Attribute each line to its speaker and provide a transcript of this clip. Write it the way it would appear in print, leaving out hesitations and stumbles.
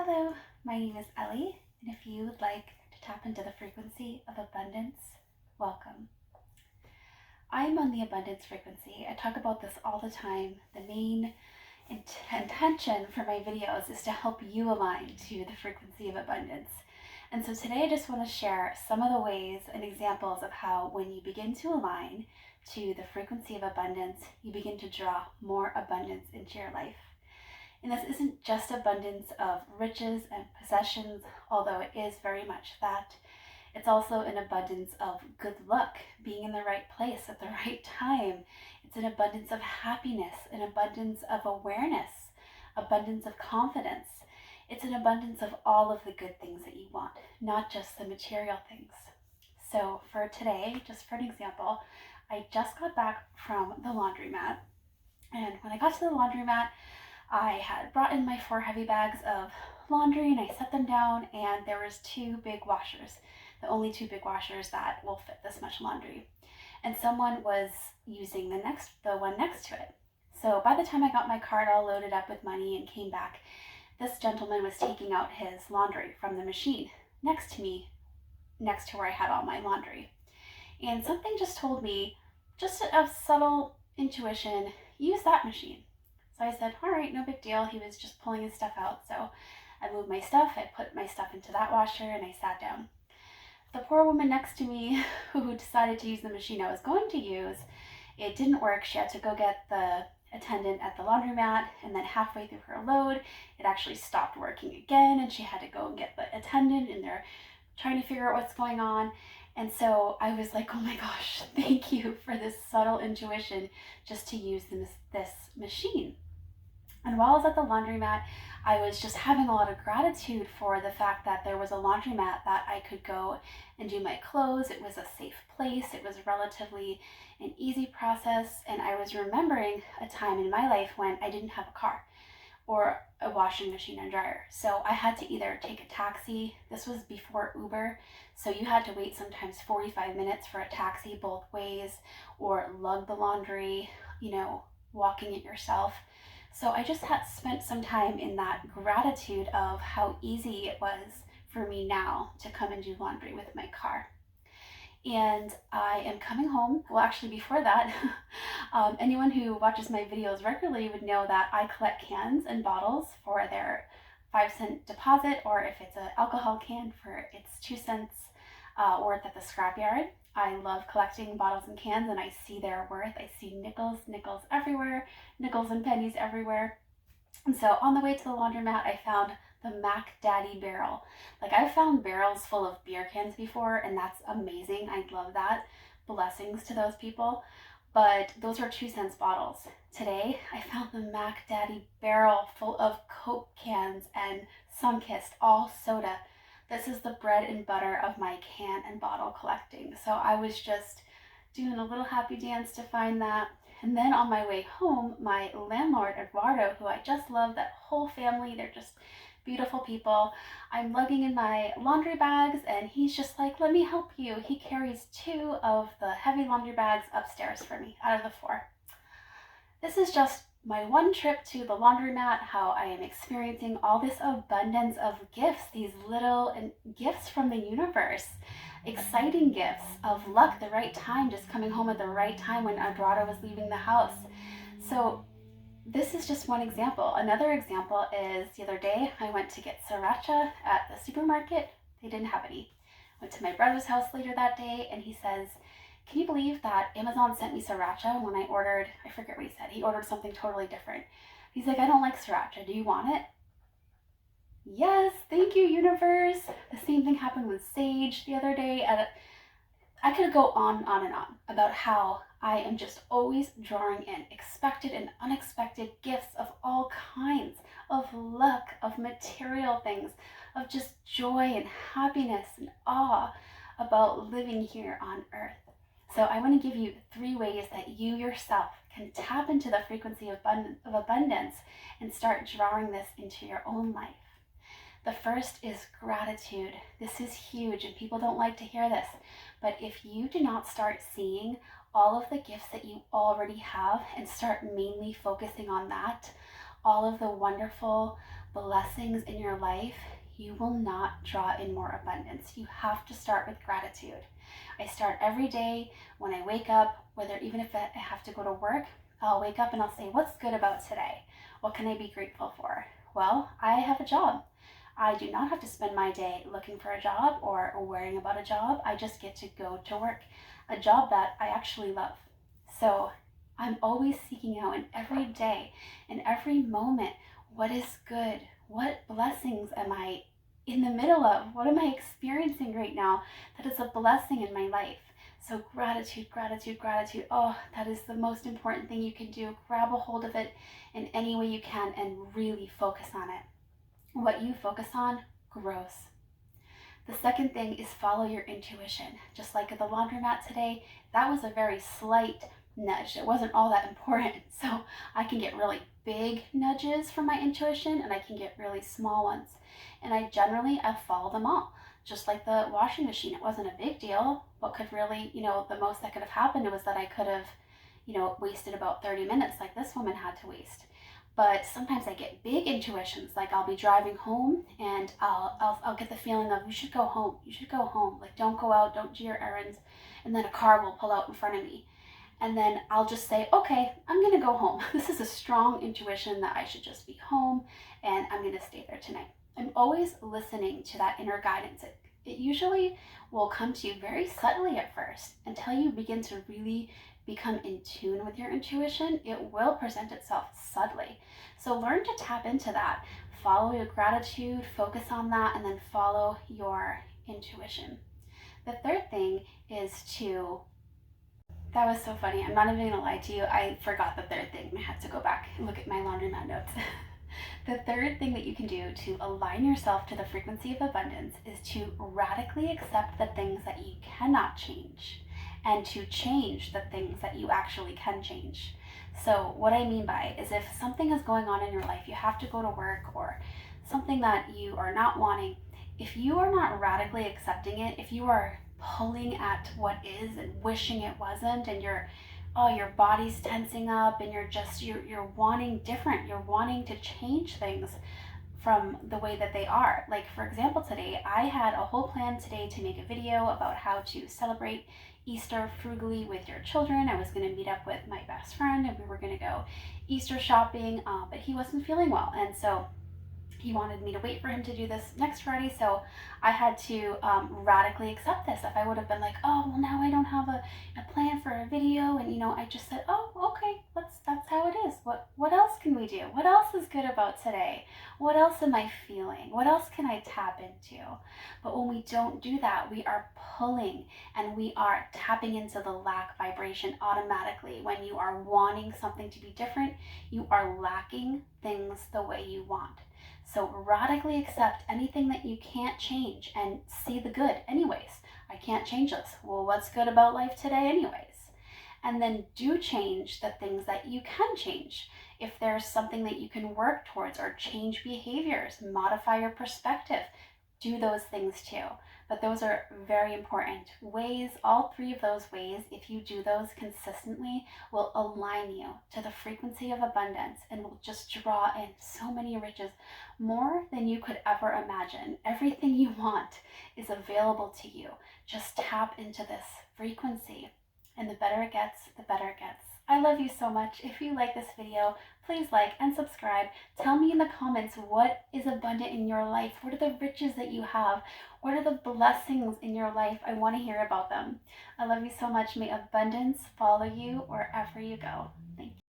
Speaker 1: Hello, my name is Ellie, and if you would like to tap into the frequency of abundance, welcome. I'm on the abundance frequency. I talk about this all the time. The main intention for my videos is to help you align to the frequency of abundance. And so today I just want to share some of the ways and examples of how when you begin to align to the frequency of abundance, you begin to draw more abundance into your life. And this isn't just abundance of riches and possessions, although it is very much that. It's also an abundance of good luck, being in the right place at the right time. It's an abundance of happiness, an abundance of awareness, abundance of confidence. It's an abundance of all of the good things that you want, not just the material things. So for today, just for an example, I just got back from the laundromat. And when I got to the laundromat, I had brought in my 4 heavy bags of laundry and I set them down, and there was 2 big washers, the only 2 big washers that will fit this much laundry. And someone was using the one next to it. So by the time I got my cart all loaded up with money and came back, this gentleman was taking out his laundry from the machine next to me, next to where I had all my laundry. And something just told me, just a subtle intuition, use that machine. So I said, all right, no big deal. He was just pulling his stuff out. So I moved my stuff, I put my stuff into that washer, and I sat down. The poor woman next to me who decided to use the machine I was going to use, it didn't work. She had to go get the attendant at the laundromat, and then halfway through her load, it actually stopped working again, and she had to go and get the attendant, and they're trying to figure out what's going on. And so I was like, oh my gosh, thank you for this subtle intuition just to use this machine. And while I was at the laundromat, I was just having a lot of gratitude for the fact that there was a laundromat that I could go and do my clothes. It was a safe place. It was relatively an easy process. And I was remembering a time in my life when I didn't have a car or a washing machine and dryer. So I had to either take a taxi. This was before Uber. So you had to wait sometimes 45 minutes for a taxi both ways, or lug the laundry, walking it yourself. So I just had spent some time in that gratitude of how easy it was for me now to come and do laundry with my car. And I am coming home. Well, actually before that, anyone who watches my videos regularly would know that I collect cans and bottles for their 5-cent deposit, or if it's an alcohol can for its 2 cents worth at the scrapyard. I love collecting bottles and cans, and I see their worth. I see nickels everywhere, nickels and pennies everywhere. And so on the way to the laundromat, I found the Mac Daddy barrel. Like, I've found barrels full of beer cans before, and that's amazing. I love that. Blessings to those people. But those are 2 cents bottles. Today, I found the Mac Daddy barrel full of Coke cans and Sunkist, all soda. This is the bread and butter of my can and bottle collecting. So I was just doing a little happy dance to find that. And then on my way home, my landlord, Eduardo, who I just love, that whole family, they're just beautiful people. I'm lugging in my laundry bags, and he's just like, let me help you. He carries 2 of the heavy laundry bags upstairs for me out of the 4. This is just my one trip to the laundromat, how I am experiencing all this abundance of gifts, these little gifts from the universe, exciting gifts of luck, the right time, just coming home at the right time when Eduardo was leaving the house. So this is just one example. Another example is the other day I went to get sriracha at the supermarket. They didn't have any. Went to my brother's house later that day, and he says, can you believe that Amazon sent me sriracha when I ordered, I forget what he said. He ordered something totally different. He's like, I don't like sriracha. Do you want it? Yes, thank you, universe. The same thing happened with sage the other day. I could go on and on about how I am just always drawing in expected and unexpected gifts of all kinds, of luck, of material things, of just joy and happiness and awe about living here on earth. So I want to give you 3 ways that you yourself can tap into the frequency of abundance and start drawing this into your own life. The first is gratitude. This is huge, and people don't like to hear this. But if you do not start seeing all of the gifts that you already have and start mainly focusing on that, all of the wonderful blessings in your life, you will not draw in more abundance. You have to start with gratitude. I start every day when I wake up, whether even if I have to go to work, I'll wake up and I'll say, what's good about today? What can I be grateful for? Well, I have a job. I do not have to spend my day looking for a job or worrying about a job. I just get to go to work, a job that I actually love. So I'm always seeking out in every day, in every moment, what is good? What blessings am I in the middle of? What am I experiencing right now that is a blessing in my life? So gratitude, gratitude, gratitude. Oh, that is the most important thing you can do. Grab a hold of it in any way you can and really focus on it. What you focus on grows. The second thing is follow your intuition. Just like at the laundromat today, that was a very slight nudge. It wasn't all that important. So I can get really big nudges from my intuition and I can get really small ones. And I follow them all. Just like the washing machine, it wasn't a big deal. What could really, the most that could have happened was that I could have, wasted about 30 minutes like this woman had to waste. But sometimes I get big intuitions, like I'll be driving home and I'll get the feeling of, you should go home, like don't go out, don't do your errands, and then a car will pull out in front of me. And then I'll just say, okay, I'm gonna go home. This is a strong intuition that I should just be home and I'm gonna stay there tonight. I'm always listening to that inner guidance. It usually will come to you very subtly at first. Until you begin to really become in tune with your intuition, it will present itself subtly. So learn to tap into that. Follow your gratitude, focus on that, and then follow your intuition. The third thing is that was so funny. I'm not even gonna lie to you. I forgot the third thing. I had to go back and look at my laundromat notes. The third thing that you can do to align yourself to the frequency of abundance is to radically accept the things that you cannot change and to change the things that you actually can change. So what I mean by is if something is going on in your life, you have to go to work or something that you are not wanting, if you are not radically accepting it, if you are pulling at what is and wishing it wasn't, and your body's tensing up and you're wanting different, you're wanting to change things from the way that they are. Like for example, today I had a whole plan today to make a video about how to celebrate Easter frugally with your children. I was going to meet up with my best friend and we were going to go Easter shopping, but he wasn't feeling well, and so he wanted me to wait for him to do this next Friday, so I had to radically accept this. If I would have been like, oh, well, now I don't have a plan for a video, and I just said, oh, okay, that's how it is. What else can we do? What else is good about today? What else am I feeling? What else can I tap into? But when we don't do that, we are pulling and we are tapping into the lack vibration automatically. When you are wanting something to be different, you are lacking things the way you want. So radically accept anything that you can't change and see the good anyways. I can't change this. Well, what's good about life today anyways? And then do change the things that you can change. If there's something that you can work towards or change behaviors, modify your perspective, do those things too. But those are very important ways. All three of those ways, if you do those consistently, will align you to the frequency of abundance and will just draw in so many riches, more than you could ever imagine. Everything you want is available to you. Just tap into this frequency, and the better it gets, the better it gets. I love you so much. If you like this video, please like and subscribe. Tell me in the comments what is abundant in your life. What are the riches that you have? What are the blessings in your life? I want to hear about them. I love you so much. May abundance follow you wherever you go. Thank you.